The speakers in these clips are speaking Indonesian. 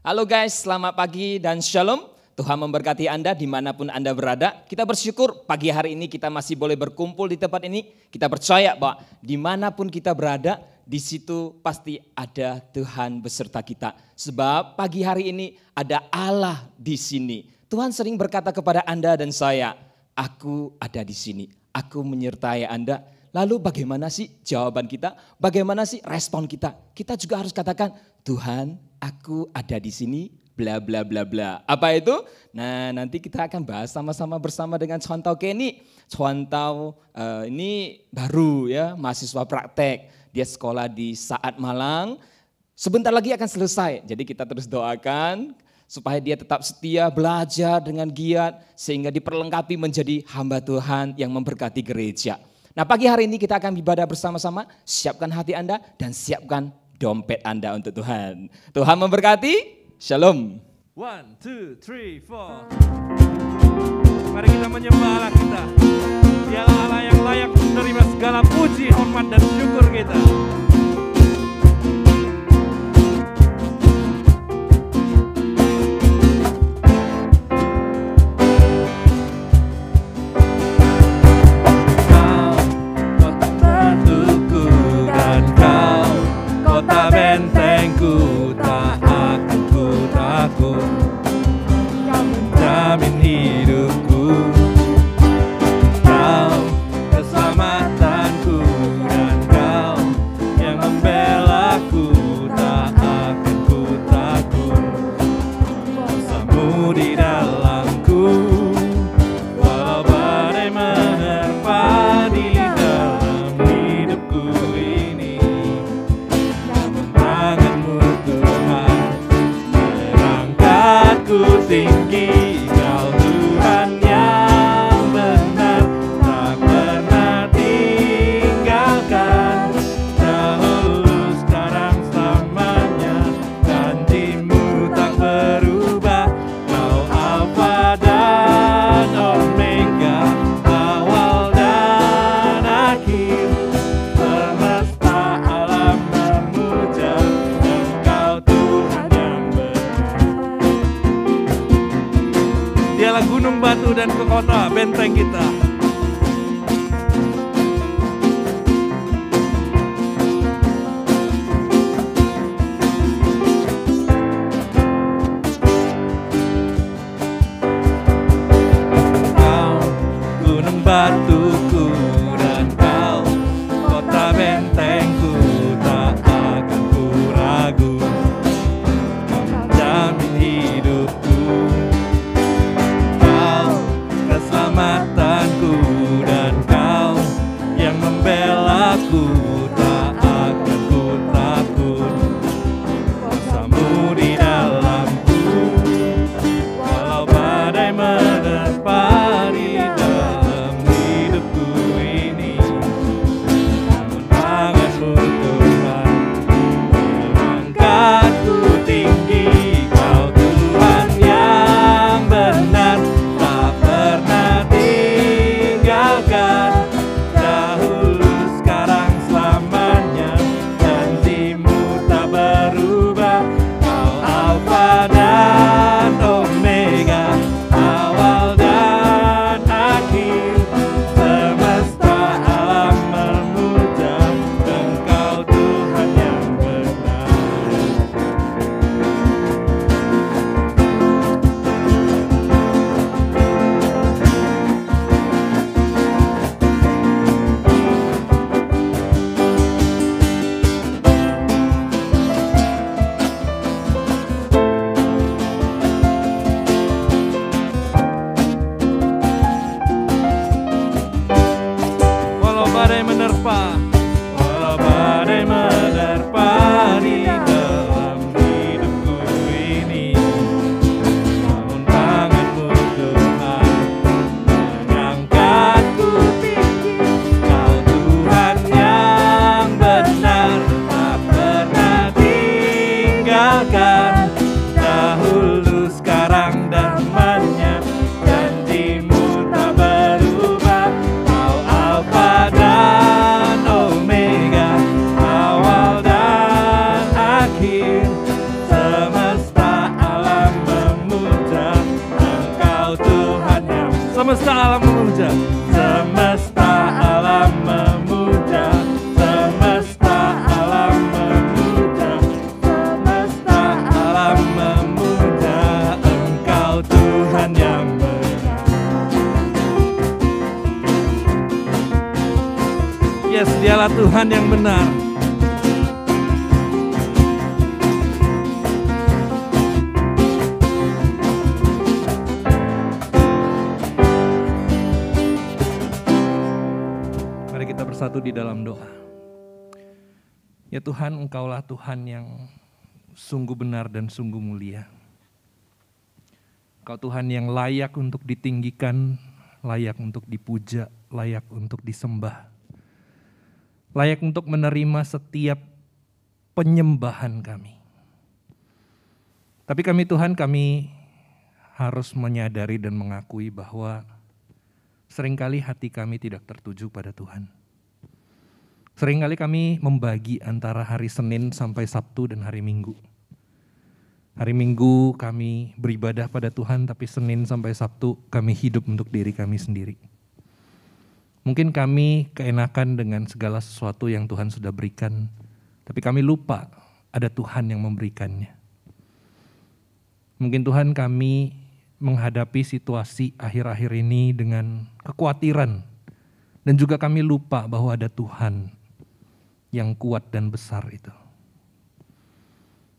Halo guys, selamat pagi dan shalom. Tuhan memberkati Anda dimanapun Anda berada. Kita bersyukur pagi hari ini kita masih boleh berkumpul di tempat ini. Kita percaya bahwa dimanapun kita berada, di situ pasti ada Tuhan beserta kita. Sebab pagi hari ini ada Allah di sini. Tuhan sering berkata kepada Anda dan saya, aku ada di sini, aku menyertai Anda. Lalu bagaimana sih jawaban kita? Bagaimana sih respon kita? Kita juga harus katakan, Tuhan, aku ada di sini, bla bla bla bla. Apa itu? Nah, nanti kita akan bahas sama-sama bersama dengan Chuan Tau Kenny. Chuan Tau ini baru ya, mahasiswa praktek. Dia sekolah di Saat Malang. Sebentar lagi akan selesai. Jadi kita terus doakan supaya dia tetap setia belajar dengan giat sehingga diperlengkapi menjadi hamba Tuhan yang memberkati gereja. Nah, pagi hari ini kita akan ibadah bersama-sama. Siapkan hati Anda dan siapkan dompet Anda untuk Tuhan. Tuhan memberkati. Shalom. 1, 2, 3, 4. Mari kita menyembah Allah kita. Dialah Allah yang layak menerima segala puji, hormat dan syukur kita. Kau kota batuku dan kau kota bentengku, tak akan ku takut. Kau menjamin hidupku, kau keselamatanku, dan kau yang membelaku, tak akan ku takut. Kuasamu di dalamku, walau badai menerpa di dalam hidupku ini. Namun tanganmu Tuhan mengangkatku tinggi. Kau Tuhan yang benar, tak pernah tinggalkan. Dahulu, sekarang, selamanya, janjimu tak berubah. Kau Alfa dan Omega, awal dan akhir. Semesta alam memuja Engkau Tuhan yang benar. Dialah gunung batu dan kekota benteng kita. Kau gunung batuku dan kau kota bentengku, tak akan ku ragu. Kau menjamin hidupku, kau keselamatanku, Tuhan yang benar. Mari kita bersatu di dalam doa. Ya Tuhan, Engkaulah Tuhan yang sungguh benar dan sungguh mulia. Engkau Tuhan yang layak untuk ditinggikan, layak untuk dipuja, layak untuk disembah. Layak untuk menerima setiap penyembahan kami. Tapi kami Tuhan, kami harus menyadari dan mengakui bahwa seringkali hati kami tidak tertuju pada Tuhan. Seringkali kami membagi antara hari Senin sampai Sabtu dan hari Minggu. Hari Minggu kami beribadah pada Tuhan, tapi Senin sampai Sabtu kami hidup untuk diri kami sendiri. Mungkin kami keenakan dengan segala sesuatu yang Tuhan sudah berikan, tapi kami lupa ada Tuhan yang memberikannya. Mungkin Tuhan kami menghadapi situasi akhir-akhir ini dengan kekhawatiran, dan juga kami lupa bahwa ada Tuhan yang kuat dan besar itu.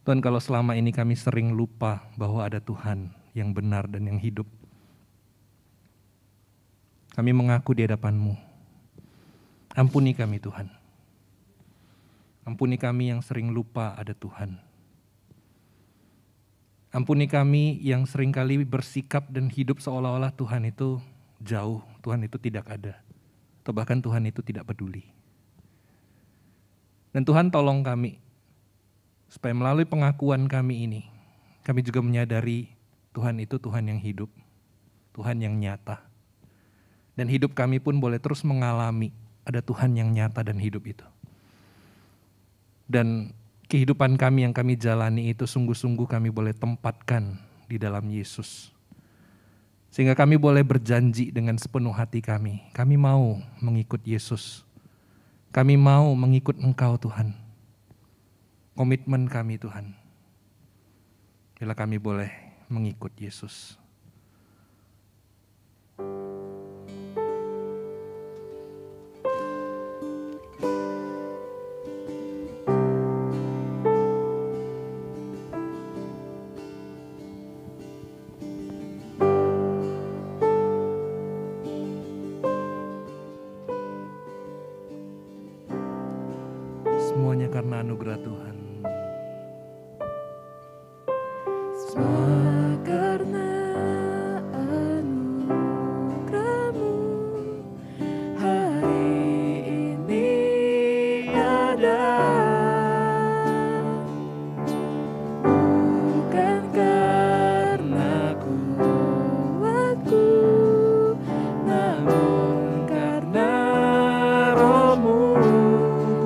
Tuhan, kalau selama ini kami sering lupa bahwa ada Tuhan yang benar dan yang hidup, kami mengaku di hadapan-Mu. Ampuni kami Tuhan. Ampuni kami yang sering lupa ada Tuhan. Ampuni kami yang seringkali bersikap dan hidup seolah-olah Tuhan itu jauh, Tuhan itu tidak ada, atau bahkan Tuhan itu tidak peduli. Dan Tuhan tolong kami, supaya melalui pengakuan kami ini, kami juga menyadari Tuhan itu Tuhan yang hidup, Tuhan yang nyata. Dan hidup kami pun boleh terus mengalami ada Tuhan yang nyata dan hidup itu. Dan kehidupan kami yang kami jalani itu sungguh-sungguh kami boleh tempatkan di dalam Yesus. Sehingga kami boleh berjanji dengan sepenuh hati kami mau mengikut Yesus. Kami mau mengikut Engkau Tuhan. Komitmen kami Tuhan. Bila kami boleh mengikut Yesus. Semuanya karena anugerah Tuhan. Semua karena anugerah-Mu hari ini ada. Bukan karena kuatku, namun karena Roh-Mu.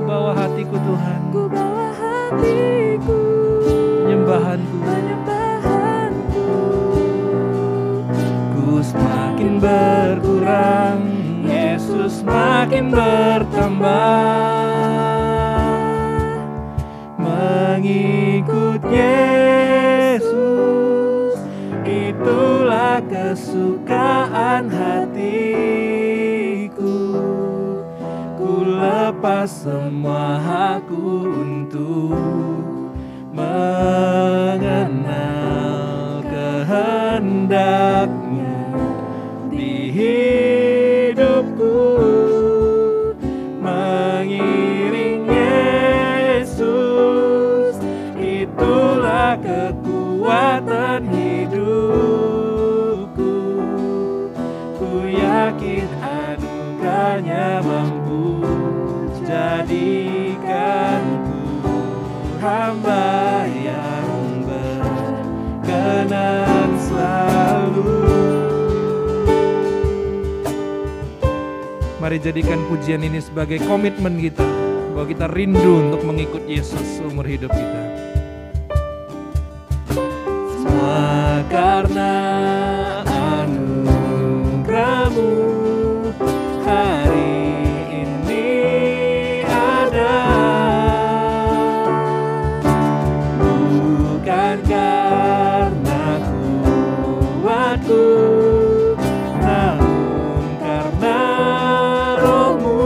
Bawa hatiku Tuhan, Ku bawa hatiku, penyembahanku. Ku semakin berkurang, Yesus makin bertambah. Mengikut Yesus, itulah kesukaan hatiku. Ku lepas semua hakku untuk mengenal kehendak-Mu di hidupku. Mengiring Yesus, itulah kekuatan hidupku. Ku yakin anugerahnya mampu jadikanku hamba yang berkenan selalu. Mari jadikan pujian ini sebagai komitmen kita, bahwa kita rindu untuk mengikut Yesus seumur hidup kita. Semua karena anugerah-Mu hari ini ada. Bukan karena kuatku, namun karena Roh-Mu.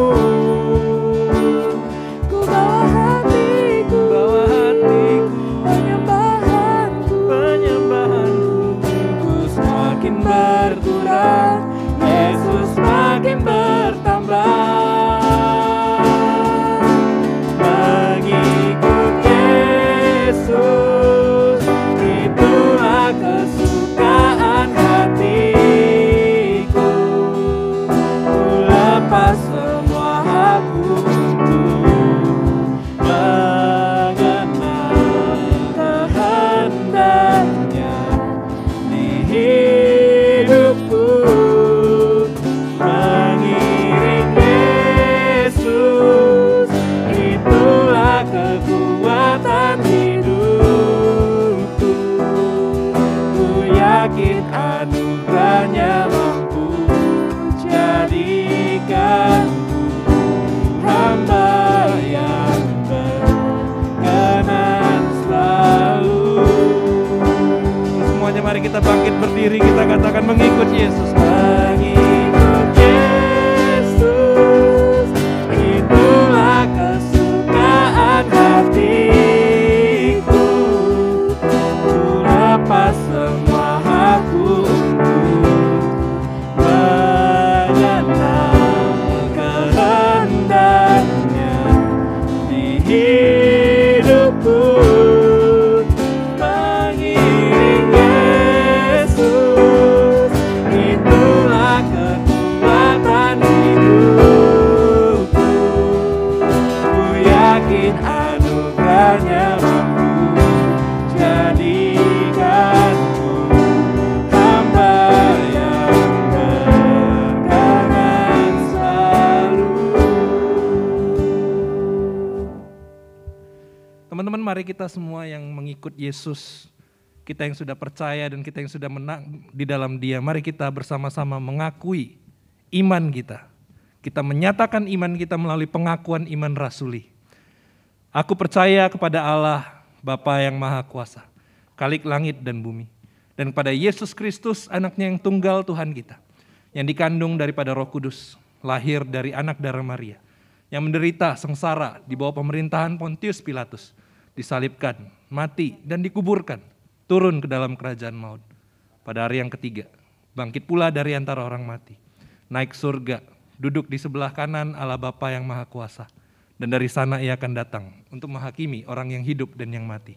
Mari kita bangkit berdiri, kita katakan mengikut Yesus. Mengikut Yesus, itulah kesukaan hatiku. Ku lepas semua hakku untuk mengenal kehendaknya di hidupku. Mengiring Yesus, itulah kekuatan hidupku. Ku yakin anugerahnya mampu jadikanku hamba yang berkenan selalu. Teman-teman, mari kita semua yang mengikut Yesus, kita yang sudah percaya dan kita yang sudah menang di dalam Dia, mari kita bersama-sama mengakui iman kita. Kita menyatakan iman kita melalui pengakuan iman rasuli. Aku percaya kepada Allah, Bapa yang Maha Kuasa, Khalik langit dan bumi, dan kepada Yesus Kristus, anaknya yang tunggal Tuhan kita, yang dikandung daripada Roh Kudus, lahir dari anak darah Maria, yang menderita sengsara di bawah pemerintahan Pontius Pilatus, disalibkan, mati, dan dikuburkan, turun ke dalam kerajaan maut. Pada hari yang ketiga, bangkit pula dari antara orang mati, naik surga, duduk di sebelah kanan Allah Bapa yang Maha Kuasa, dan dari sana Ia akan datang untuk menghakimi orang yang hidup dan yang mati.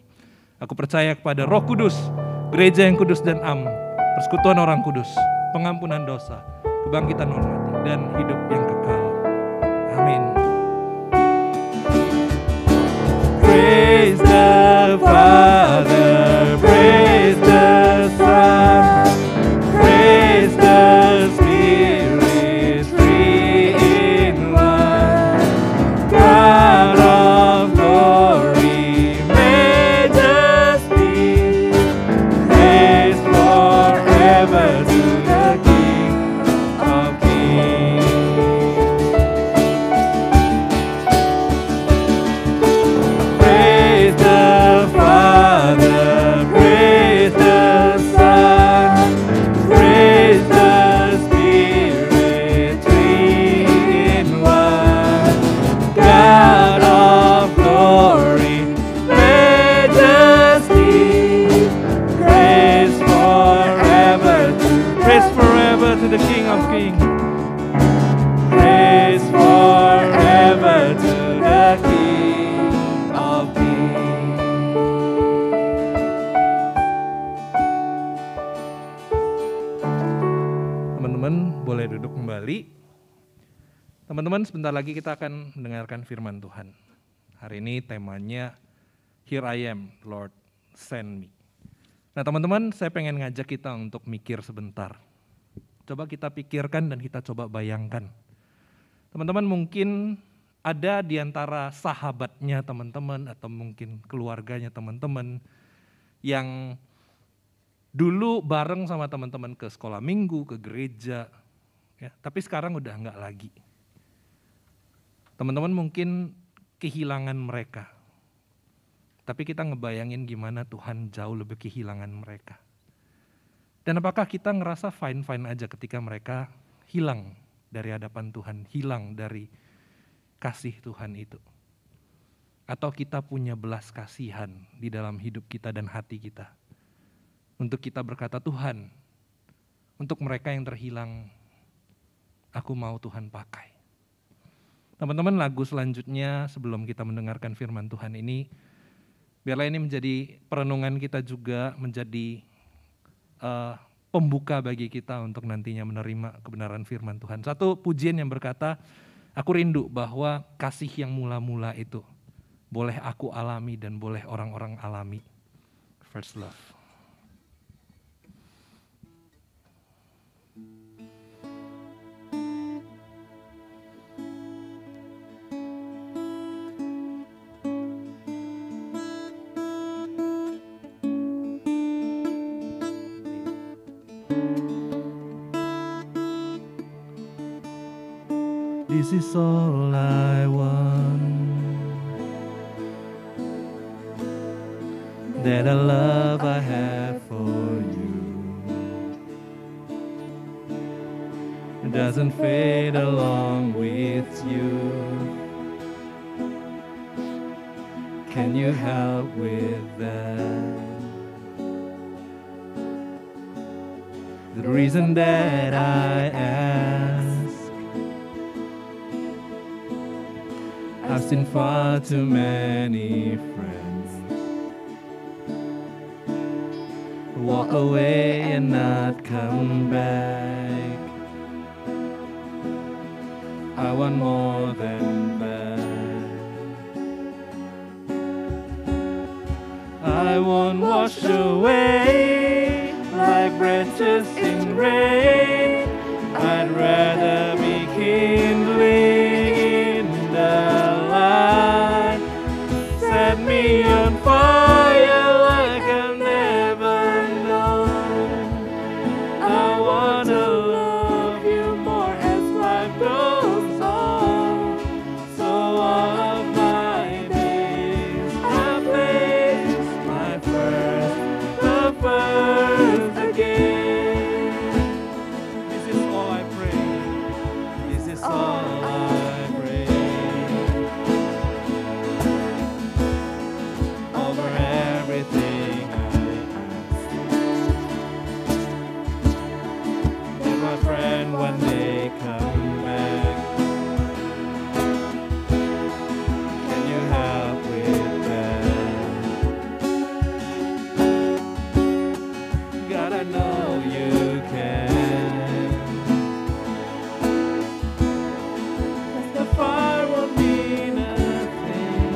Aku percaya kepada Roh Kudus, gereja yang kudus dan am, persekutuan orang kudus, pengampunan dosa, kebangkitan orang mati, dan hidup yang kekal. Amin. Praise the Father, praise the Son, praise the Spirit, three in one. God of glory, majesty, praise forever to the King of Kings. Praise the Father, praise the Son, praise the Spirit, three in one. God of glory, majesty, praise forever To the King of Kings. praise forever to the King of Kings. Teman-teman boleh duduk kembali. Teman-teman, sebentar lagi kita akan mendengarkan firman Tuhan. Hari ini temanya Here I am, Lord, send me. Nah teman-teman, saya pengen ngajak kita untuk mikir sebentar. Coba kita pikirkan dan kita coba bayangkan. Teman-teman, mungkin ada di antara sahabatnya teman-teman atau mungkin keluarganya teman-teman yang dulu bareng sama teman-teman ke sekolah minggu, ke gereja, ya, tapi sekarang udah enggak lagi. Teman-teman mungkin kehilangan mereka, tapi kita ngebayangin gimana Tuhan jauh lebih kehilangan mereka. Dan apakah kita ngerasa fine-fine aja ketika mereka hilang dari hadapan Tuhan, hilang dari kasih Tuhan itu? Atau kita punya belas kasihan di dalam hidup kita dan hati kita? Untuk kita berkata, Tuhan, untuk mereka yang terhilang, aku mau Tuhan pakai. Teman-teman, lagu selanjutnya sebelum kita mendengarkan firman Tuhan ini, biarlah ini menjadi perenungan kita juga, menjadi pembuka bagi kita untuk nantinya menerima kebenaran firman Tuhan. Satu pujian yang berkata, aku rindu bahwa kasih yang mula-mula itu boleh aku alami dan boleh orang-orang alami. First love. This is all I want, that a love I have for you. doesn't fade along with you. Can you help with that? The reason that I ask, I've seen far too many friends walk away and not come back. I want more than that. I won't wash away like branches in rain. I'd rather be kindling in the light. Set me on fire like I've never known. I wanna love you more as life goes on. So all of my days I place my first love first again. This is all I pray. This is all I pray. Over everything I ask. Will my friend one day come back? Can you help with that? God, I know you can. 'Cause the fire won't mean nothing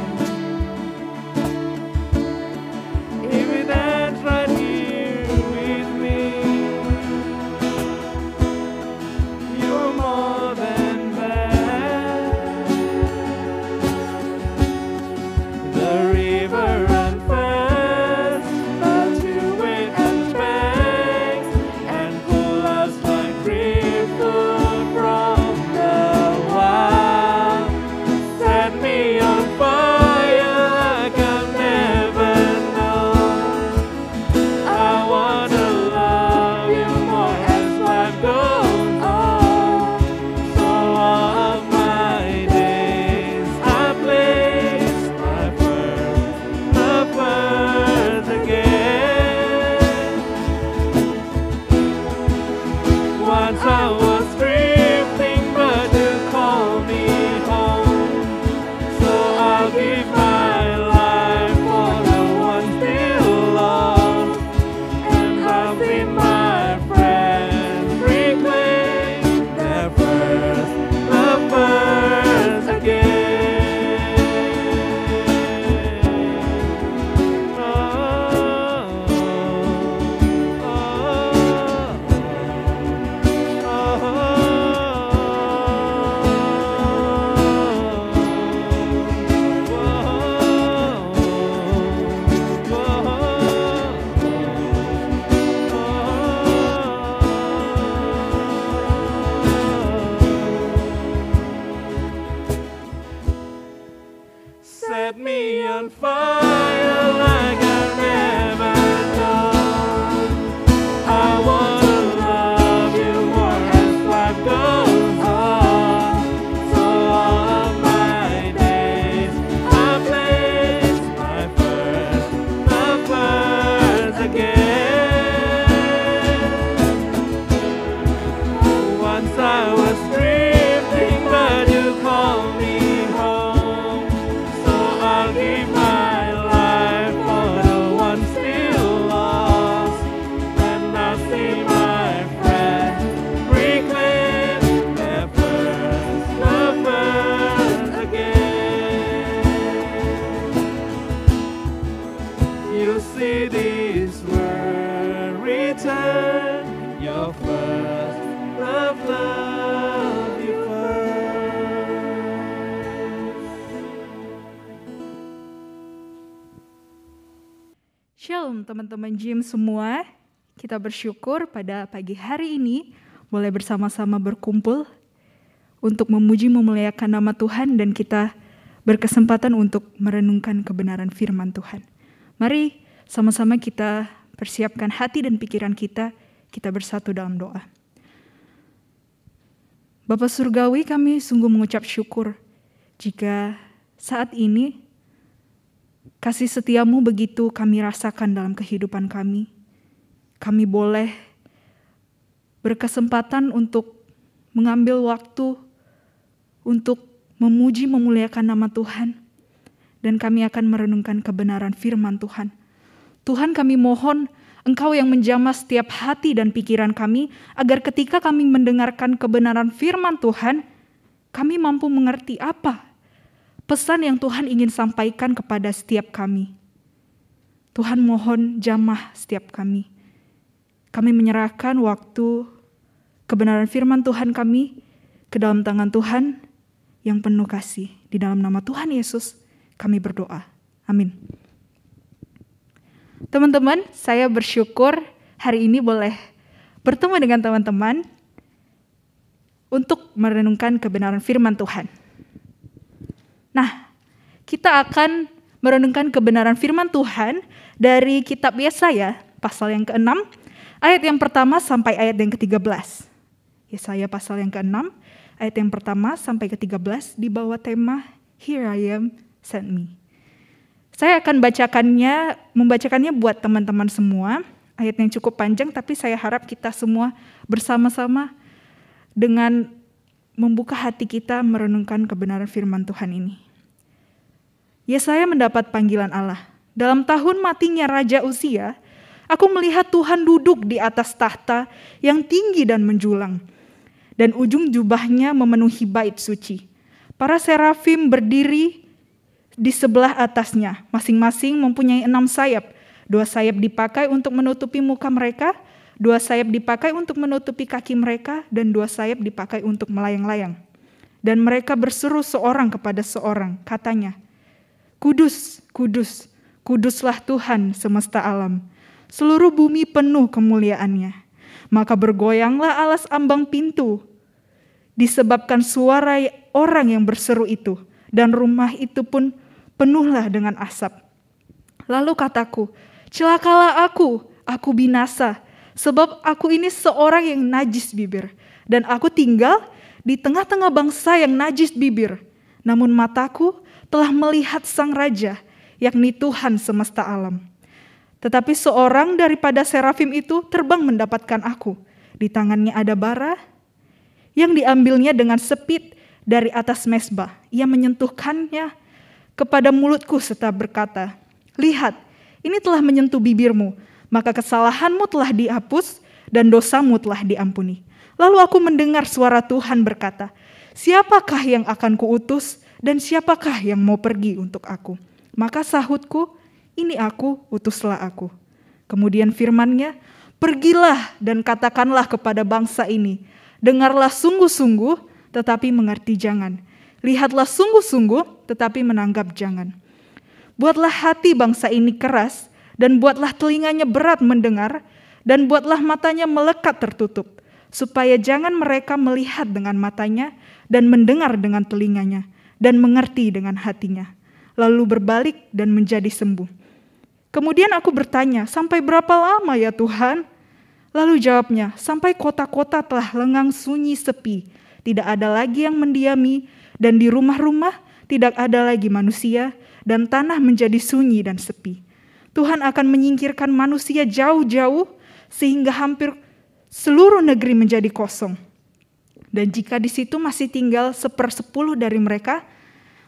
if you dance right here with me. You're more than that. The river runs fast, but you wait at the banks and pull us like driftwood from the wild. Set me on fire like I've never known. I wanna love you more as life goes on. So all of my days I place my first love first again. Once I was drifting, but you called me home. So I'll give my life for the ones still lost. And I've seen my friends reclaim their first love first again. Oh, set me on fire like I've never done. I wanna love you more as life goes on. So all of my days I place my first love first again. Once I was drifting, but you called me home. So I'll give my life for the ones still lost. And I see my friends reclaim their first love first again. You'll see this word return. Your first love you first. Shalom teman-teman Jim semua. Kita bersyukur pada pagi hari ini boleh bersama-sama berkumpul untuk memuji memuliakan nama Tuhan dan kita berkesempatan untuk merenungkan kebenaran firman Tuhan. Mari sama-sama kita persiapkan hati dan pikiran kita bersatu dalam doa. Bapa Surgawi, kami sungguh mengucap syukur jika saat ini kasih setiamu begitu kami rasakan dalam kehidupan kami. Kami boleh berkesempatan untuk mengambil waktu untuk memuji memuliakan nama Tuhan. Dan kami akan merenungkan kebenaran firman Tuhan. Tuhan, kami mohon Engkau yang menjamah setiap hati dan pikiran kami, agar ketika kami mendengarkan kebenaran firman Tuhan, kami mampu mengerti apa pesan yang Tuhan ingin sampaikan kepada setiap kami. Tuhan, mohon jamah setiap kami. Kami menyerahkan waktu kebenaran firman Tuhan kami ke dalam tangan Tuhan yang penuh kasih. Di dalam nama Tuhan Yesus kami berdoa. Amin. Teman-teman, saya bersyukur hari ini boleh bertemu dengan teman-teman untuk merenungkan kebenaran firman Tuhan. Nah, kita akan merenungkan kebenaran firman Tuhan dari kitab Yesaya pasal yang ke-6, ayat yang pertama sampai ayat yang ke-13. Yesaya pasal yang ke-6, ayat yang pertama sampai ke-13 di bawah tema Here I Am, Send Me. Saya akan membacakannya buat teman-teman semua. Ayat yang cukup panjang, tapi saya harap kita semua bersama-sama dengan membuka hati kita merenungkan kebenaran firman Tuhan ini. Yesaya mendapat panggilan Allah. Dalam tahun matinya Raja Uzia, aku melihat Tuhan duduk di atas tahta yang tinggi dan menjulang, dan ujung jubahnya memenuhi bait suci. Para serafim berdiri di sebelah atasnya, masing-masing mempunyai 6 sayap. 2 sayap dipakai untuk menutupi muka mereka, 2 sayap dipakai untuk menutupi kaki mereka, dan 2 sayap dipakai untuk melayang-layang. Dan mereka berseru seorang kepada seorang, katanya, Kudus, kudus, kuduslah Tuhan semesta alam. Seluruh bumi penuh kemuliaannya. Maka bergoyanglah alas ambang pintu, disebabkan suara orang yang berseru itu, dan rumah itu pun penuhlah dengan asap. Lalu kataku, celakalah aku binasa, sebab aku ini seorang yang najis bibir, dan aku tinggal di tengah-tengah bangsa yang najis bibir. Namun mataku telah melihat Sang Raja, yakni Tuhan semesta alam. Tetapi seorang daripada serafim itu terbang mendapatkan aku. Di tangannya ada bara yang diambilnya dengan sepit dari atas mezbah. Ia menyentuhkannya kepada mulutku serta berkata, lihat, ini telah menyentuh bibirmu, maka kesalahanmu telah dihapus dan dosamu telah diampuni. Lalu aku mendengar suara Tuhan berkata, siapakah yang akan kuutus dan siapakah yang mau pergi untuk aku? Maka sahutku, ini aku, utuslah aku. Kemudian firman-Nya, pergilah dan katakanlah kepada bangsa ini, dengarlah sungguh-sungguh, tetapi mengerti jangan. Lihatlah sungguh-sungguh, tetapi menanggap jangan. Buatlah hati bangsa ini keras, dan buatlah telinganya berat mendengar, dan buatlah matanya melekat tertutup, supaya jangan mereka melihat dengan matanya, dan mendengar dengan telinganya, dan mengerti dengan hatinya, lalu berbalik dan menjadi sembuh. Kemudian aku bertanya, sampai berapa lama ya Tuhan? Lalu jawabnya, sampai kota-kota telah lengang sunyi sepi, tidak ada lagi yang mendiami, dan di rumah-rumah tidak ada lagi manusia, dan tanah menjadi sunyi dan sepi. Tuhan akan menyingkirkan manusia jauh-jauh, sehingga hampir seluruh negeri menjadi kosong. Dan jika di situ masih tinggal 1/10 dari mereka,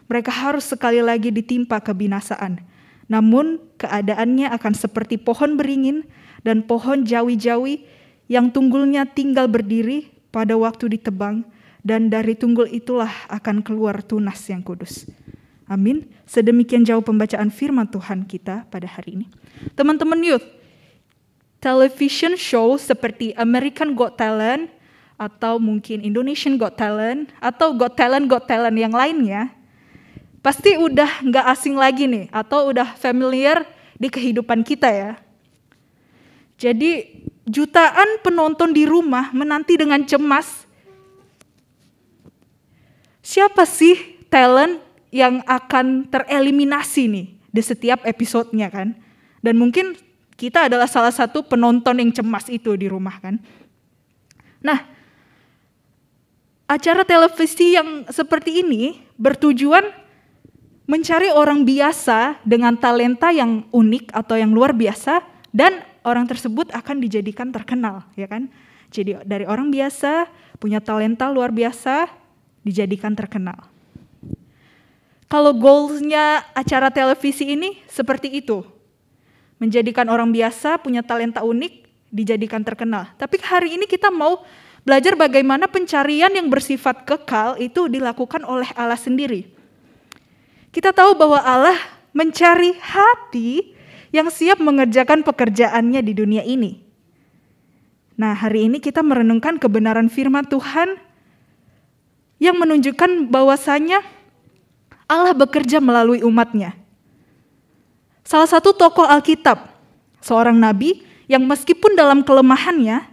mereka harus sekali lagi ditimpa kebinasaan. Namun keadaannya akan seperti pohon beringin dan pohon jawi-jawi yang tunggulnya tinggal berdiri pada waktu ditebang, dan dari tunggul itulah akan keluar tunas yang kudus. Amin. Sedemikian jauh pembacaan firman Tuhan kita pada hari ini. Teman-teman youth, television show seperti American Got Talent, atau mungkin Indonesian Got Talent, atau Got Talent yang lainnya, pasti udah gak asing lagi nih, atau udah familiar di kehidupan kita ya. Jadi jutaan penonton di rumah menanti dengan cemas, siapa sih talent yang akan tereliminasi nih di setiap episodenya kan? Dan mungkin kita adalah salah satu penonton yang cemas itu di rumah kan. Nah, acara televisi yang seperti ini bertujuan mencari orang biasa dengan talenta yang unik atau yang luar biasa, dan orang tersebut akan dijadikan terkenal, ya kan? Jadi dari orang biasa punya talenta luar biasa dijadikan terkenal. Kalau goalsnya acara televisi ini seperti itu, menjadikan orang biasa punya talenta unik dijadikan terkenal. Tapi hari ini kita mau belajar bagaimana pencarian yang bersifat kekal itu dilakukan oleh Allah sendiri. Kita tahu bahwa Allah mencari hati yang siap mengerjakan pekerjaannya di dunia ini. Nah, hari ini kita merenungkan kebenaran firman Tuhan yang menunjukkan bahwasanya Allah bekerja melalui umatnya. Salah satu tokoh Alkitab, seorang nabi yang meskipun dalam kelemahannya,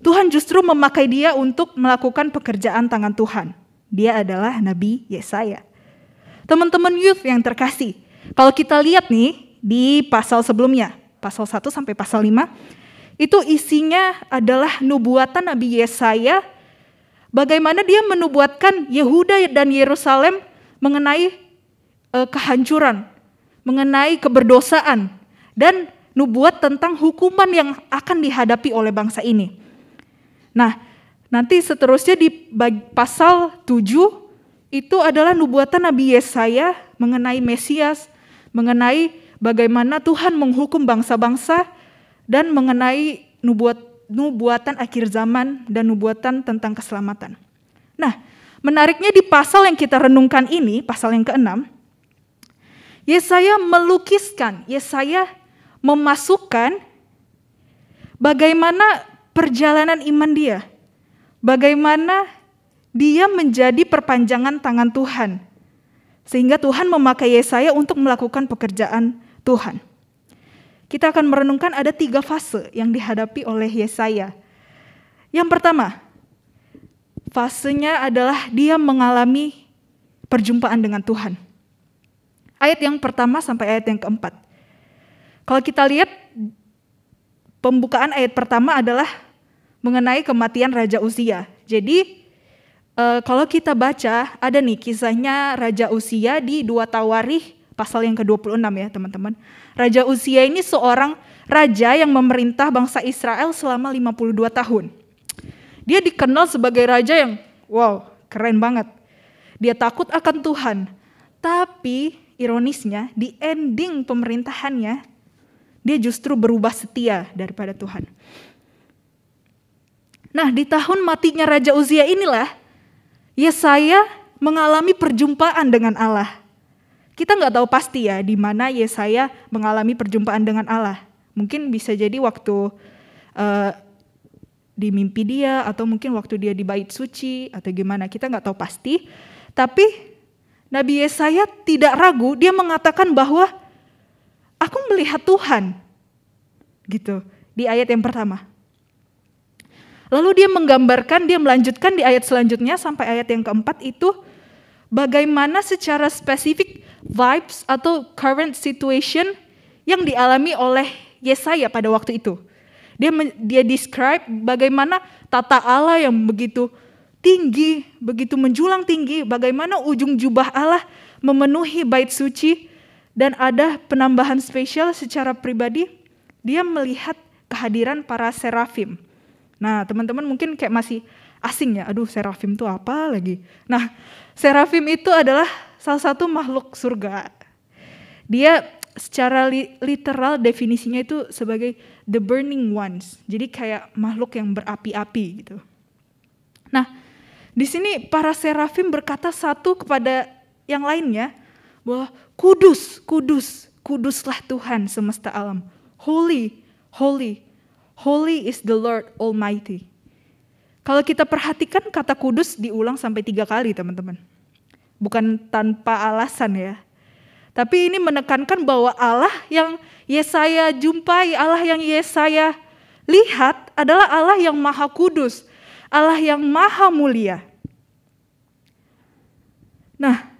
Tuhan justru memakai dia untuk melakukan pekerjaan tangan Tuhan. Dia adalah Nabi Yesaya. Teman-teman youth yang terkasih, kalau kita lihat nih di pasal sebelumnya, pasal 1 sampai pasal 5, itu isinya adalah nubuatan Nabi Yesaya, bagaimana dia menubuatkan Yehuda dan Yerusalem mengenai kehancuran, mengenai keberdosaan, dan nubuat tentang hukuman yang akan dihadapi oleh bangsa ini. Nah, nanti seterusnya di pasal 7 itu adalah nubuatan Nabi Yesaya mengenai Mesias, mengenai bagaimana Tuhan menghukum bangsa-bangsa, dan mengenai nubuatan akhir zaman dan nubuatan tentang keselamatan. Nah, menariknya di pasal yang kita renungkan ini, pasal yang ke-6, Yesaya melukiskan, Yesaya memasukkan bagaimana perjalanan iman dia, bagaimana dia menjadi perpanjangan tangan Tuhan, sehingga Tuhan memakai Yesaya untuk melakukan pekerjaan Tuhan. Kita akan merenungkan ada 3 fase yang dihadapi oleh Yesaya. Yang pertama, fasenya adalah dia mengalami perjumpaan dengan Tuhan. Ayat yang pertama sampai ayat yang keempat. Kalau kita lihat, pembukaan ayat pertama adalah mengenai kematian Raja Uzia. Jadi kalau kita baca, ada nih kisahnya Raja Uzia di 2 Tawarikh pasal yang ke-26 ya teman-teman. Raja Uzia ini seorang raja yang memerintah bangsa Israel selama 52 tahun. Dia dikenal sebagai raja yang wow, keren banget. Dia takut akan Tuhan. Tapi ironisnya di ending pemerintahannya, dia justru berubah setia daripada Tuhan. Nah, di tahun matinya Raja Uzia inilah Yesaya mengalami perjumpaan dengan Allah. Kita nggak tahu pasti ya di mana Yesaya mengalami perjumpaan dengan Allah. Mungkin bisa jadi waktu di mimpi dia, atau mungkin waktu dia di bait suci, atau gimana, kita nggak tahu pasti. Tapi Nabi Yesaya tidak ragu, dia mengatakan bahwa aku melihat Tuhan. Gitu, di ayat yang pertama. Lalu dia menggambarkan, dia melanjutkan di ayat selanjutnya sampai ayat yang keempat itu bagaimana secara spesifik vibes atau current situation yang dialami oleh Yesaya pada waktu itu. Dia describe bagaimana tata Allah yang begitu tinggi, begitu menjulang tinggi, bagaimana ujung jubah Allah memenuhi bait suci, dan ada penambahan spesial secara pribadi, dia melihat kehadiran para serafim. Nah, teman-teman mungkin kayak masih asing ya, aduh serafim itu apa lagi? Nah, serafim itu adalah salah satu makhluk surga. Dia secara literal definisinya itu sebagai the burning ones. Jadi kayak makhluk yang berapi-api gitu. Nah, di sini para serafim berkata satu kepada yang lainnya bahwa kudus, kudus, kuduslah Tuhan semesta alam. Holy, holy, holy is the Lord Almighty. Kalau kita perhatikan kata kudus diulang sampai 3 kali teman-teman. Bukan tanpa alasan ya. Tapi ini menekankan bahwa Allah yang Yesaya jumpai, Allah yang Yesaya lihat adalah Allah yang maha kudus, Allah yang maha mulia. Nah,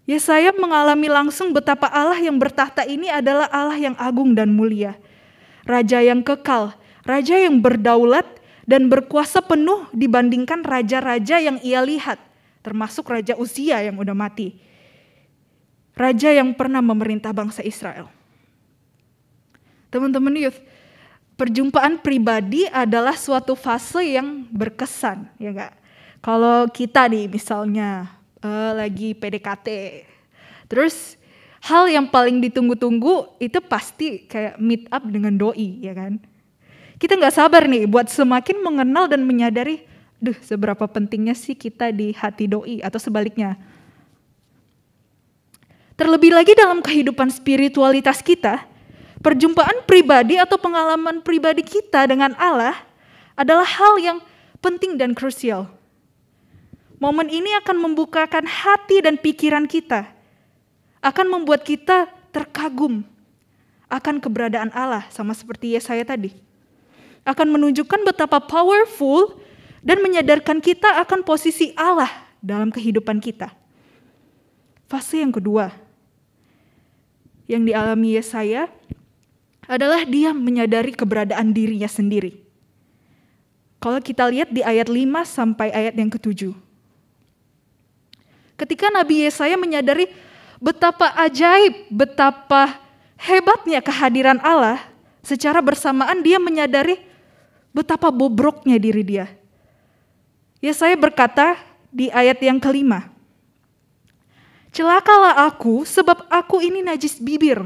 Yesaya mengalami langsung betapa Allah yang bertahta ini adalah Allah yang agung dan mulia. Raja yang kekal, raja yang berdaulat, dan berkuasa penuh dibandingkan raja-raja yang ia lihat, termasuk Raja Uzia yang udah mati. Raja yang pernah memerintah bangsa Israel. Teman-teman youth, perjumpaan pribadi adalah suatu fase yang berkesan, ya enggak? Kalau kita nih misalnya lagi PDKT, terus hal yang paling ditunggu-tunggu itu pasti kayak meet up dengan doi, ya kan? Kita nggak sabar nih buat semakin mengenal dan menyadari, seberapa pentingnya sih kita di hati doi atau sebaliknya. Terlebih lagi dalam kehidupan spiritualitas kita, perjumpaan pribadi atau pengalaman pribadi kita dengan Allah adalah hal yang penting dan krusial. Momen ini akan membukakan hati dan pikiran kita, akan membuat kita terkagum akan keberadaan Allah, sama seperti Yesaya tadi. Akan menunjukkan betapa powerful dan menyadarkan kita akan posisi Allah dalam kehidupan kita. Fase yang kedua yang dialami Yesaya adalah dia menyadari keberadaan dirinya sendiri. Kalau kita lihat di ayat 5 sampai ayat yang ke-7. Ketika Nabi Yesaya menyadari betapa ajaib, betapa hebatnya kehadiran Allah, secara bersamaan dia menyadari betapa bobroknya diri dia. Yesaya berkata di ayat yang ke-5, "Celakalah aku sebab aku ini najis bibir,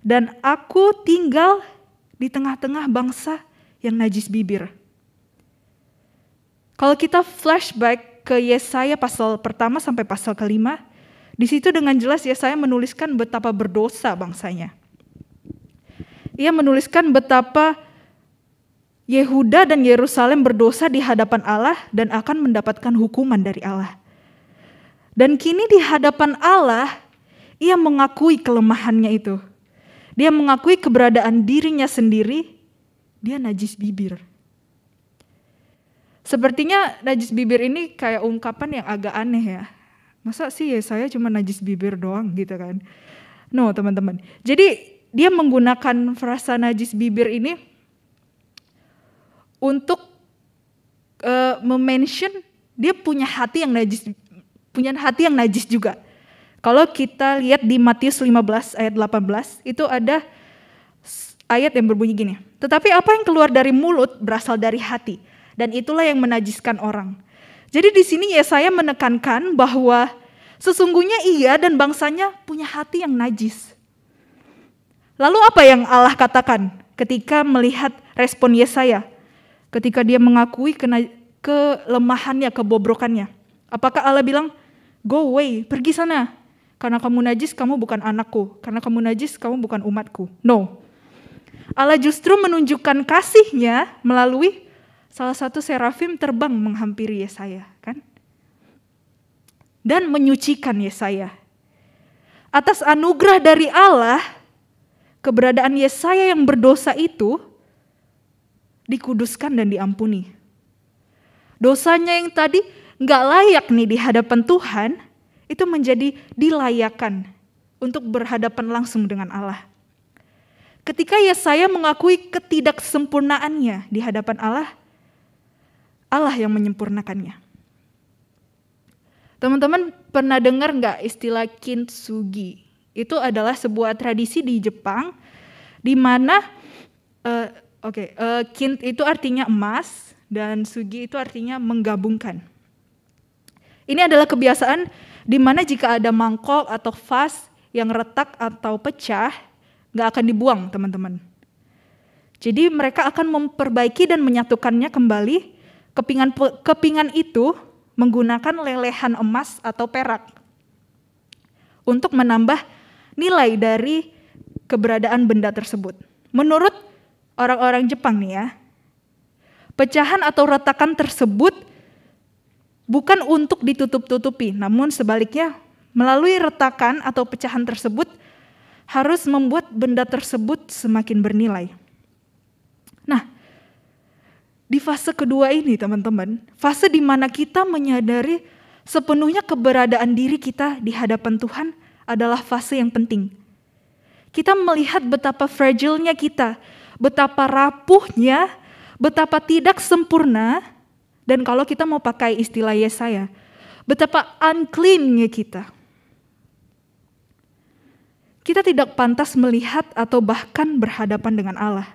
dan aku tinggal di tengah-tengah bangsa yang najis bibir." Kalau kita flashback ke Yesaya pasal pertama sampai pasal ke-5, di situ dengan jelas Yesaya menuliskan betapa berdosa bangsanya. Ia menuliskan betapa Yehuda dan Yerusalem berdosa di hadapan Allah dan akan mendapatkan hukuman dari Allah. Dan kini di hadapan Allah, ia mengakui kelemahannya itu. Dia mengakui keberadaan dirinya sendiri, dia najis bibir. Sepertinya najis bibir ini kayak ungkapan yang agak aneh ya. Masa sih saya cuma najis bibir doang gitu kan. No teman-teman. Jadi dia menggunakan frasa najis bibir ini untuk mention dia punya hati yang najis juga. Kalau kita lihat di Matius 15 ayat 18, itu ada ayat yang berbunyi gini. Tetapi apa yang keluar dari mulut berasal dari hati, dan itulah yang menajiskan orang. Jadi di sini Yesaya menekankan bahwa sesungguhnya ia dan bangsanya punya hati yang najis. Lalu apa yang Allah katakan ketika melihat respon Yesaya? Ketika dia mengakui kelemahannya, kebobrokannya. Apakah Allah bilang, "Go away, pergi sana. Karena kamu najis, kamu bukan anakku. Karena kamu najis, kamu bukan umatku." No. Allah justru menunjukkan kasihnya melalui salah satu serafim terbang menghampiri Yesaya, kan? Dan menyucikan Yesaya. Atas anugerah dari Allah, keberadaan Yesaya yang berdosa itu dikuduskan dan diampuni. Dosanya yang tadi gak layak nih di hadapan Tuhan, itu menjadi dilayakan untuk berhadapan langsung dengan Allah. Ketika Yesaya mengakui ketidaksempurnaannya di hadapan Allah, Allah yang menyempurnakannya. Teman-teman pernah dengar gak istilah kintsugi? Itu adalah sebuah tradisi di Jepang di mana kint itu artinya emas dan sugi itu artinya menggabungkan. Ini adalah kebiasaan di mana jika ada mangkok atau vas yang retak atau pecah, gak akan dibuang teman-teman. Jadi mereka akan memperbaiki dan menyatukannya kembali. Kepingan itu menggunakan lelehan emas atau perak untuk menambah nilai dari keberadaan benda tersebut. Menurut orang-orang Jepang nih ya, pecahan atau retakan tersebut bukan untuk ditutup-tutupi, namun sebaliknya melalui retakan atau pecahan tersebut harus membuat benda tersebut semakin bernilai. Nah, di fase kedua ini teman-teman, fase di mana kita menyadari sepenuhnya keberadaan diri kita di hadapan Tuhan adalah fase yang penting. Kita melihat betapa fragile-nya kita, betapa rapuhnya, betapa tidak sempurna, dan kalau kita mau pakai istilah Yesaya, betapa unclean-nya kita. Kita tidak pantas melihat atau bahkan berhadapan dengan Allah.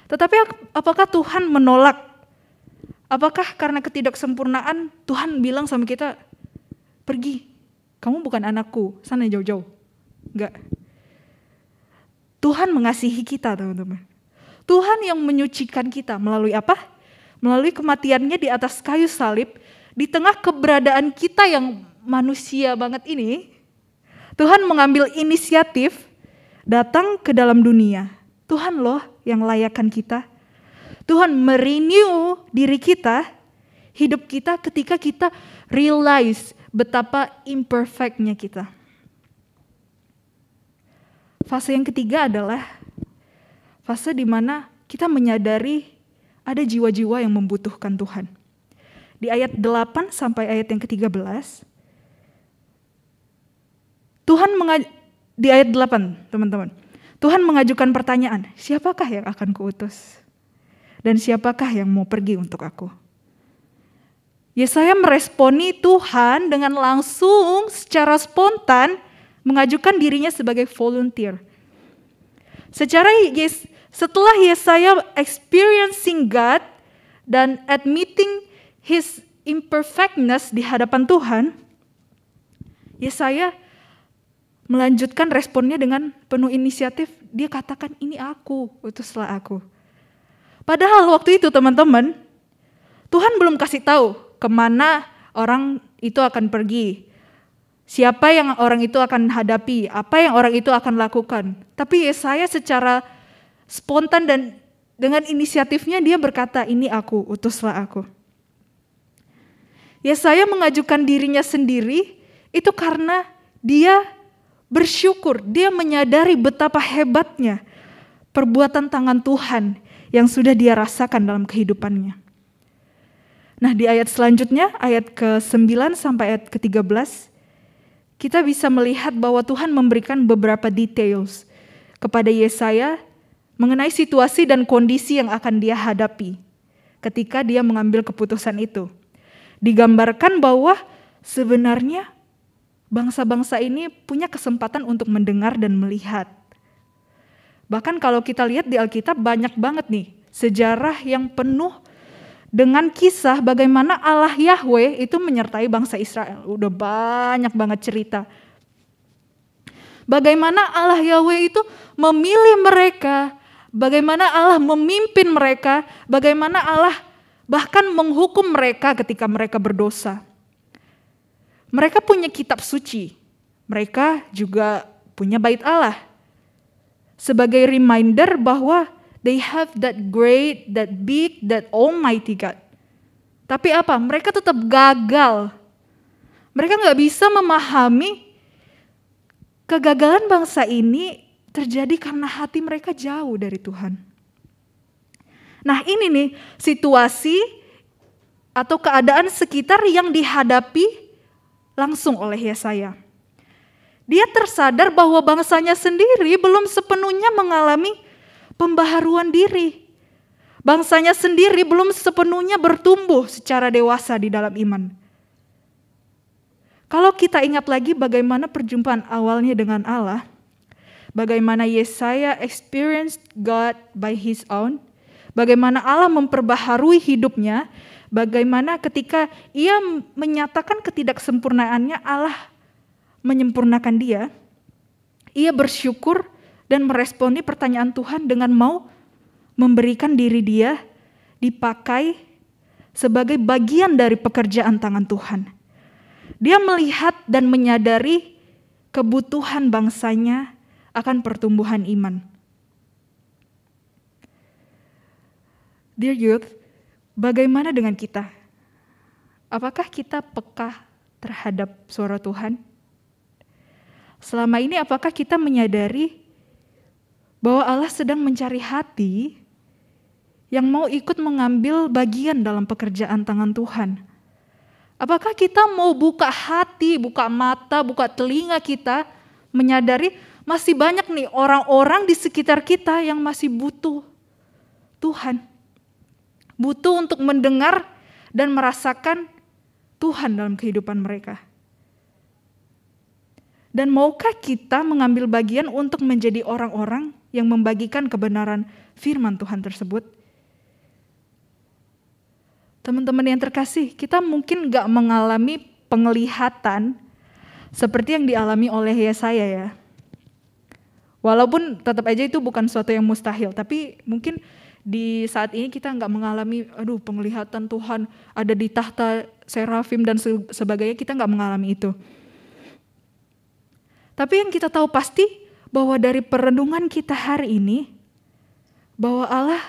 Tetapi apakah Tuhan menolak? Apakah karena ketidaksempurnaan Tuhan bilang sama kita, pergi, kamu bukan anakku, sana jauh-jauh. Enggak. Tuhan mengasihi kita, teman-teman. Tuhan yang menyucikan kita melalui apa? Melalui kematiannya di atas kayu salib, di tengah keberadaan kita yang manusia banget ini, Tuhan mengambil inisiatif datang ke dalam dunia. Tuhan loh yang layakkan kita. Tuhan merenew diri kita, hidup kita ketika kita realize betapa imperfectnya kita. Fase yang ketiga adalah fase di mana kita menyadari ada jiwa-jiwa yang membutuhkan Tuhan. Di ayat 8 sampai ayat yang ke-13, di ayat 8, teman-teman, Tuhan mengajukan pertanyaan, siapakah yang akan kuutus? Dan siapakah yang mau pergi untuk aku? Yesaya meresponi Tuhan dengan langsung secara spontan mengajukan dirinya sebagai volunteer. Setelah Yesaya experiencing God dan admitting his imperfectness di hadapan Tuhan, Yesaya melanjutkan responnya dengan penuh inisiatif. Dia katakan, ini aku, utuslah aku. Padahal waktu itu teman-teman, Tuhan belum kasih tahu kemana orang itu akan pergi. Siapa yang orang itu akan hadapi, apa yang orang itu akan lakukan. Tapi Yesaya secara spontan dan dengan inisiatifnya dia berkata, ini aku, utuslah aku. Yesaya mengajukan dirinya sendiri itu karena dia bersyukur, dia menyadari betapa hebatnya perbuatan tangan Tuhan yang sudah dia rasakan dalam kehidupannya. Nah, di ayat selanjutnya, ayat ke-9 sampai ayat ke-13, kita bisa melihat bahwa Tuhan memberikan beberapa details kepada Yesaya mengenai situasi dan kondisi yang akan dia hadapi ketika dia mengambil keputusan itu. Digambarkan bahwa sebenarnya bangsa-bangsa ini punya kesempatan untuk mendengar dan melihat. Bahkan kalau kita lihat di Alkitab banyak banget nih sejarah yang penuh dengan kisah bagaimana Allah Yahweh itu menyertai bangsa Israel. Udah banyak banget cerita. Bagaimana Allah Yahweh itu memilih mereka, bagaimana Allah memimpin mereka, bagaimana Allah bahkan menghukum mereka ketika mereka berdosa. Mereka punya kitab suci, mereka juga punya bait Allah. Sebagai reminder bahwa they have that great, that big, that almighty God. Tapi apa? Mereka tetap gagal. Mereka gak bisa memahami kegagalan bangsa ini terjadi karena hati mereka jauh dari Tuhan. Nah ini nih situasi atau keadaan sekitar yang dihadapi langsung oleh Yesaya. Dia tersadar bahwa bangsanya sendiri belum sepenuhnya mengalami pembaharuan diri. Bangsanya sendiri belum sepenuhnya bertumbuh secara dewasa di dalam iman. Kalau kita ingat lagi bagaimana perjumpaan awalnya dengan Allah, bagaimana Yesaya experienced God by his own, bagaimana Allah memperbaharui hidupnya, bagaimana ketika ia menyatakan ketidaksempurnaannya, Allah menyempurnakan dia. Ia bersyukur dan meresponi pertanyaan Tuhan dengan mau memberikan diri dia dipakai sebagai bagian dari pekerjaan tangan Tuhan. Dia melihat dan menyadari kebutuhan bangsanya akan pertumbuhan iman. Dear youth, bagaimana dengan kita? Apakah kita peka terhadap suara Tuhan? Selama ini apakah kita menyadari bahwa Allah sedang mencari hati yang mau ikut mengambil bagian dalam pekerjaan tangan Tuhan? Apakah kita mau buka hati, buka mata, buka telinga kita, menyadari masih banyak nih orang-orang di sekitar kita yang masih butuh Tuhan. butuh untuk mendengar dan merasakan Tuhan dalam kehidupan mereka. Dan maukah kita mengambil bagian untuk menjadi orang-orang yang membagikan kebenaran firman Tuhan tersebut? Teman-teman yang terkasih, kita mungkin gak mengalami penglihatan seperti yang dialami oleh Yesaya ya. Walaupun tetap aja itu bukan suatu yang mustahil, tapi mungkin di saat ini kita nggak mengalami, penglihatan Tuhan ada di tahta serafim dan sebagainya, kita nggak mengalami itu. Tapi yang kita tahu pasti bahwa dari perenungan kita hari ini, bahwa Allah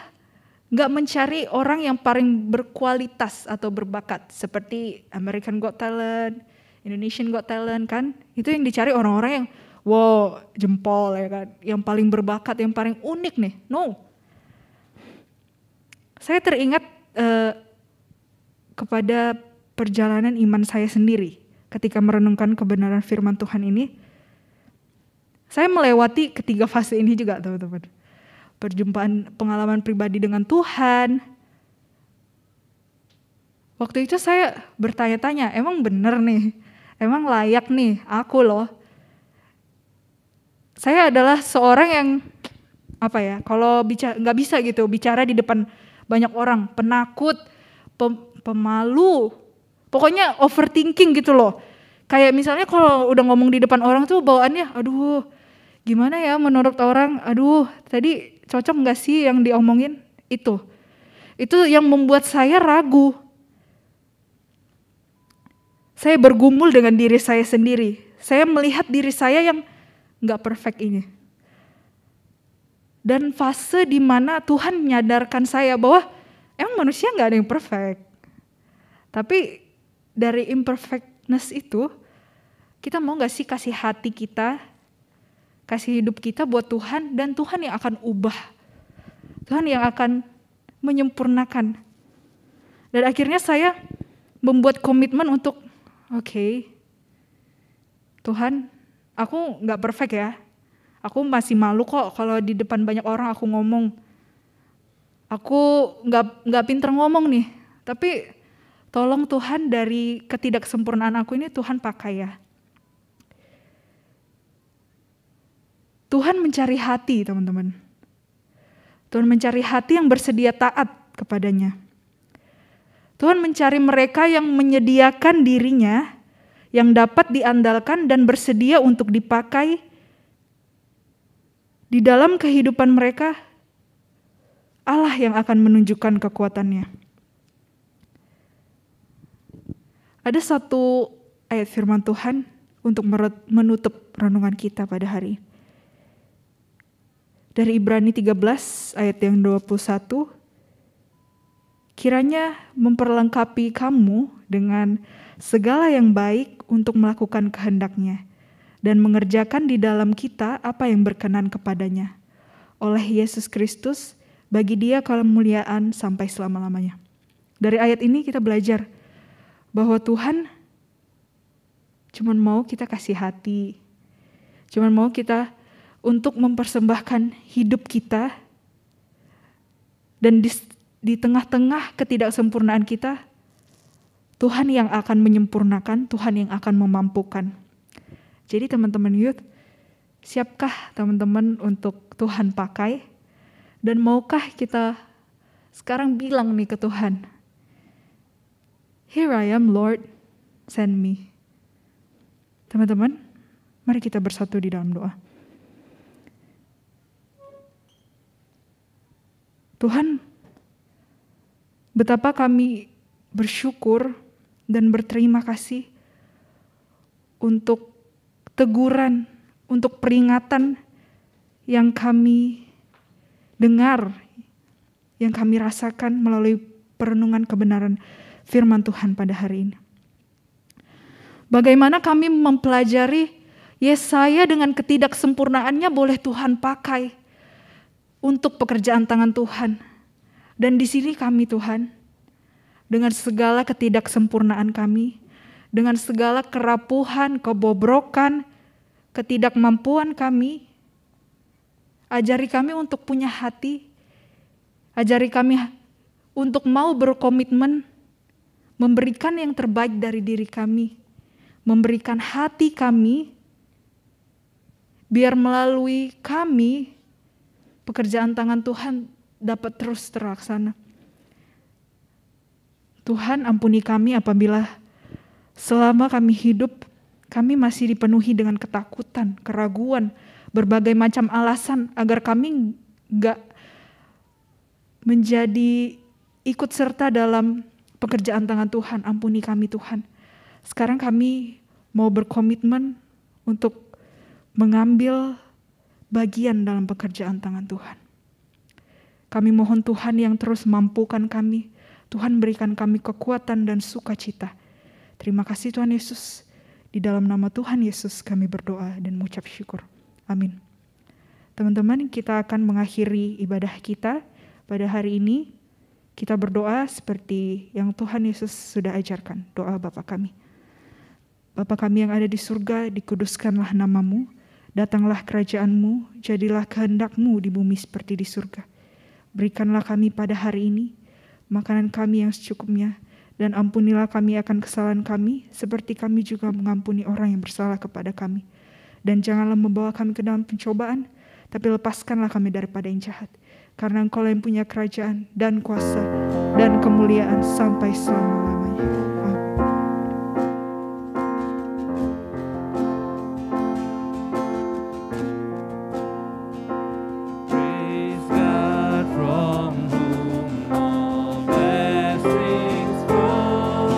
nggak mencari orang yang paling berkualitas atau berbakat seperti American Got Talent, Indonesian Got Talent kan, itu yang dicari orang-orang yang wow jempol ya kan, yang paling berbakat, yang paling unik nih. No, saya teringat kepada perjalanan iman saya sendiri ketika merenungkan kebenaran firman Tuhan ini. Saya melewati ketiga fase ini juga teman-teman. Perjumpaan pengalaman pribadi dengan Tuhan. Waktu itu saya bertanya-tanya, emang bener nih, emang layak nih aku loh. Saya adalah seorang yang kalau nggak bisa gitu bicara di depan banyak orang, penakut, pemalu, pokoknya overthinking gitu loh. Kayak misalnya kalau udah ngomong di depan orang tuh bawaannya, aduh gimana ya menurut orang, aduh tadi cocok nggak sih yang diomongin itu yang membuat saya ragu. Saya bergumul dengan diri saya sendiri. Saya melihat diri saya yang nggak perfect ini. Dan fase di mana Tuhan menyadarkan saya bahwa emang manusia nggak ada yang perfect. Tapi dari imperfectness itu, kita mau nggak sih kasih hati kita, kasih hidup kita buat Tuhan, dan Tuhan yang akan ubah. Tuhan yang akan menyempurnakan. Dan akhirnya saya membuat komitmen untuk, oke, Tuhan, aku nggak perfect ya. Aku masih malu kok kalau di depan banyak orang aku ngomong. Aku nggak pinter ngomong nih. Tapi tolong Tuhan, dari ketidaksempurnaan aku ini Tuhan pakai ya. Tuhan mencari hati teman-teman. Tuhan mencari hati yang bersedia taat kepadanya. Tuhan mencari mereka yang menyediakan dirinya, yang dapat diandalkan dan bersedia untuk dipakai di dalam kehidupan mereka. Allah yang akan menunjukkan kekuatannya. Ada satu ayat firman Tuhan untuk menutup renungan kita pada hari ini. Dari Ibrani 13 ayat yang 21. Kiranya memperlengkapi kamu dengan segala yang baik untuk melakukan kehendak-Nya dan mengerjakan di dalam kita apa yang berkenan kepadanya. Oleh Yesus Kristus, bagi Dia kemuliaan sampai selama-lamanya. Dari ayat ini kita belajar bahwa Tuhan cuma mau kita kasih hati, cuma mau kita untuk mempersembahkan hidup kita, dan di tengah-tengah ketidaksempurnaan kita, Tuhan yang akan menyempurnakan, Tuhan yang akan memampukan. Jadi teman-teman youth, siapkah teman-teman untuk Tuhan pakai? Dan maukah kita sekarang bilang nih ke Tuhan, Here I am Lord, send me. Teman-teman, mari kita bersatu di dalam doa. Tuhan, betapa kami bersyukur dan berterima kasih untuk teguran, untuk peringatan yang kami dengar, yang kami rasakan melalui perenungan kebenaran firman Tuhan pada hari ini. Bagaimana kami mempelajari Yesaya dengan ketidaksempurnaannya boleh Tuhan pakai untuk pekerjaan tangan Tuhan. Dan di sini kami Tuhan, dengan segala ketidaksempurnaan kami, dengan segala kerapuhan, kebobrokan, ketidakmampuan kami, ajari kami untuk punya hati, ajari kami untuk mau berkomitmen memberikan yang terbaik dari diri kami, memberikan hati kami, biar melalui kami pekerjaan tangan Tuhan dapat terus terlaksana. Tuhan, ampuni kami apabila selama kami hidup, kami masih dipenuhi dengan ketakutan, keraguan, berbagai macam alasan agar kami enggak menjadi ikut serta dalam pekerjaan tangan Tuhan. Ampuni kami Tuhan. Sekarang kami mau berkomitmen untuk mengambil bagian dalam pekerjaan tangan Tuhan. Kami mohon Tuhan yang terus mampukan kami. Tuhan berikan kami kekuatan dan sukacita. Terima kasih Tuhan Yesus. Di dalam nama Tuhan Yesus kami berdoa dan mengucap syukur. Amin. Teman-teman, kita akan mengakhiri ibadah kita pada hari ini. Kita berdoa seperti yang Tuhan Yesus sudah ajarkan. Doa Bapa kami. Bapa kami yang ada di surga, dikuduskanlah namamu. Datanglah kerajaan-Mu, jadilah kehendak-Mu di bumi seperti di surga. Berikanlah kami pada hari ini makanan kami yang secukupnya, dan ampunilah kami akan kesalahan kami, seperti kami juga mengampuni orang yang bersalah kepada kami. Dan janganlah membawa kami ke dalam pencobaan, tapi lepaskanlah kami daripada yang jahat. Karena Engkau yang punya kerajaan dan kuasa dan kemuliaan sampai selama-lamanya. Amin. Praise God from whom all blessings flow.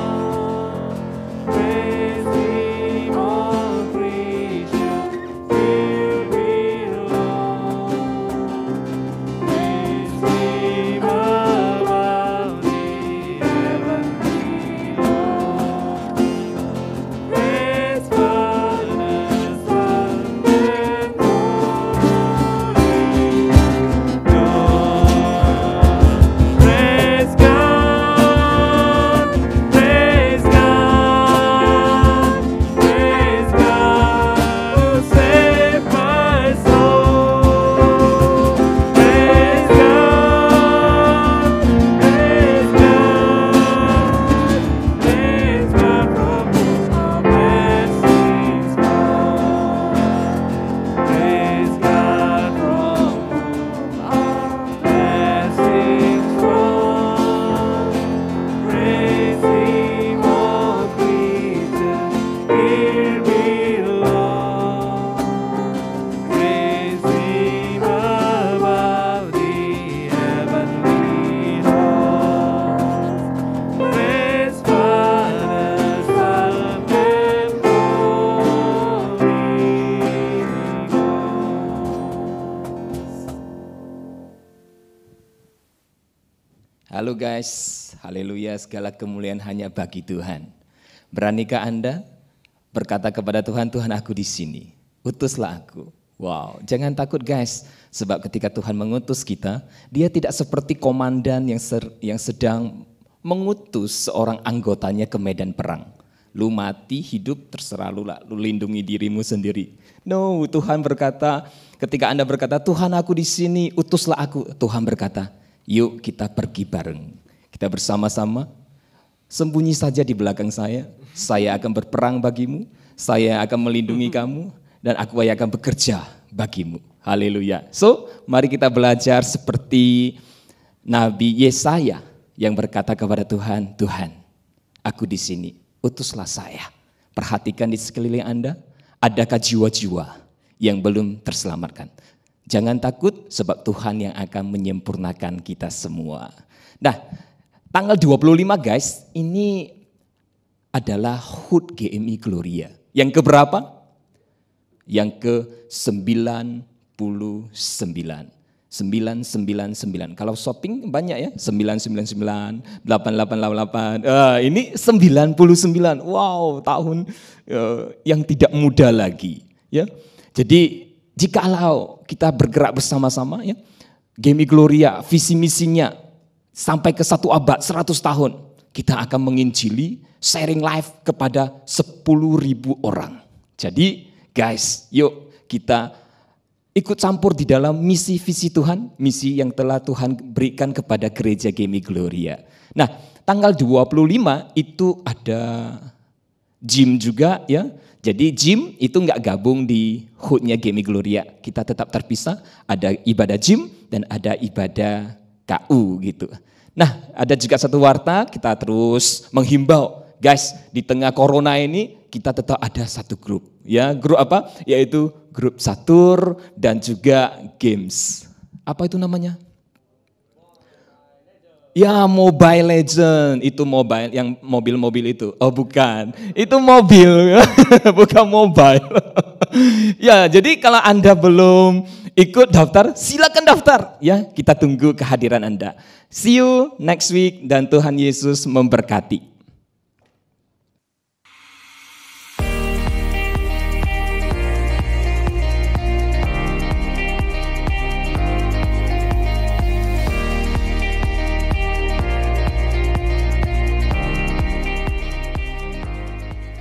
Praise Him, all creatures here below. Praise Him above the heavenly Lord. Praise Father, Son, and Holy Ghost. Praise God, praise God, praise God who saved my soul. Praise God, praise God from whom all blessings flow. Praise God from whom all blessings flow. Praise Him, all creatures here below. Praise Him above the heavenly Lord. Praise Father, Son, and Holy Ghost. Halo guys, haleluya, segala kemuliaan hanya bagi Tuhan. Beranikah Anda berkata kepada Tuhan, Tuhan aku di sini, utuslah aku. Wow, jangan takut guys, sebab ketika Tuhan mengutus kita, Dia tidak seperti komandan yang sedang mengutus seorang anggotanya ke medan perang. Lu mati, hidup, terserah lu lah, lu lindungi dirimu sendiri. No, Tuhan berkata, ketika Anda berkata, Tuhan aku di sini, utuslah aku. Tuhan berkata, yuk kita pergi bareng. Kita bersama-sama, sembunyi saja di belakang saya akan berperang bagimu, saya akan melindungi kamu, dan aku akan bekerja bagimu. Haleluya. So, mari kita belajar seperti Nabi Yesaya yang berkata kepada Tuhan, Tuhan, aku di sini, utuslah saya. Perhatikan di sekeliling Anda, adakah jiwa-jiwa yang belum terselamatkan? Jangan takut sebab Tuhan yang akan menyempurnakan kita semua. Nah, tanggal 25 guys, ini adalah HUT GMI Gloria. Yang keberapa? Yang ke-99. 999. Kalau shopping banyak ya, 999, 8888. Ini 99. Wow, tahun yang tidak muda lagi, ya. Jadi jikalau kita bergerak bersama-sama ya, GMI Gloria visi misinya sampai ke 1 abad, 100 tahun, kita akan menginjili, sharing life kepada 10.000 orang. Jadi guys, yuk kita ikut campur di dalam misi visi Tuhan, misi yang telah Tuhan berikan kepada gereja Gemi Gloria. Nah, tanggal 25 itu ada gym juga ya. Jadi gym itu nggak gabung di HUT-nya Gemi Gloria. Kita tetap terpisah, ada ibadah gym dan ada ibadah KU gitu. Nah, ada juga satu warta, kita terus menghimbau, guys, di tengah corona ini kita tetap ada satu grup. Ya, grup apa? Yaitu grup Satur dan juga games. Apa itu namanya? Ya, Mobile Legend, itu mobile, yang mobil-mobil itu. Oh bukan, itu mobil, bukan mobile. Ya, jadi kalau Anda belum ikut daftar, silakan daftar. Ya, kita tunggu kehadiran Anda. See you next week dan Tuhan Yesus memberkati.